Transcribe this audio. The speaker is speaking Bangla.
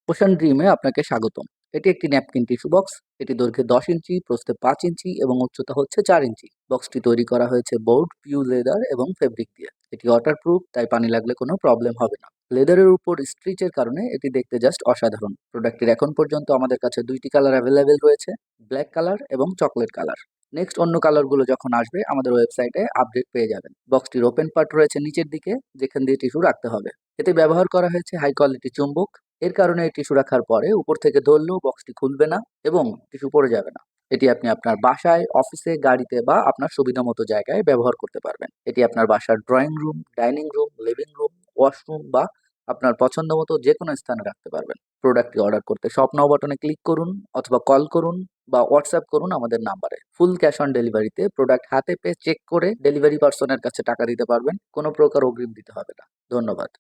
ওশান ড্রিমে আপনাকে স্বাগতম। এটি একটি ন্যাপকিন টিস্যু বক্স। এটি দৈর্ঘ্যে ১০ ইঞ্চি, প্রস্থে ৫ ইঞ্চি এবং উচ্চতা হচ্ছে ৪ ইঞ্চি। বক্সটি তৈরি করা হয়েছে বোর্ড, পিউ লেদার এবং ফেব্রিক দিয়ে। এটি ওয়াটারপ্রুফ, তাই পানি লাগলে কোনো প্রবলেম হবে না। লেদারের উপর স্ট্রিচের কারণে এটি দেখতে জাস্ট অসাধারণ। প্রোডাক্টটির এখন পর্যন্ত আমাদের কাছে ২ টি কালার অ্যাভেলেবেল রয়েছে, ব্ল্যাক কালার এবং চকলেট কালার। নেক্সট অন্য কালারগুলো যখন আসবে আমাদের ওয়েবসাইটে আপডেট পেয়ে যাবেন। বক্সটির ওপেন পার্ট রয়েছে নিচের দিকে, যেখান দিয়ে টিস্যু রাখতে হবে। এতে ব্যবহার করা হয়েছে হাই কোয়ালিটি চুম্বক। এর কারণে এই টিস্যু রাখার পরে উপর থেকে ধরলেও বক্সটি খুলবে না এবং টিস্যু পড়ে যাবে না। এটি আপনি আপনার বাসায়, অফিসে, গাড়িতে বা আপনার সুবিধামতো জায়গায় ব্যবহার করতে পারবেন। এটি আপনার বাসার drawing room, dining room, living room, washroom বা আপনার পছন্দ মতো যেকোনো স্থানে রাখতে পারবেন। প্রোডাক্টটি অর্ডার করতে শপ নাও বাটনে ক্লিক করুন অথবা কল করুন বা হোয়াটসঅ্যাপ করুন আমাদের নাম্বারে। ফুল ক্যাশ অন ডেলিভারিতে প্রোডাক্ট হাতে পেয়ে চেক করে ডেলিভারি পার্সনের কাছে টাকা দিতে পারবেন। কোনো প্রকার অগ্রিম দিতে হবে না। ধন্যবাদ।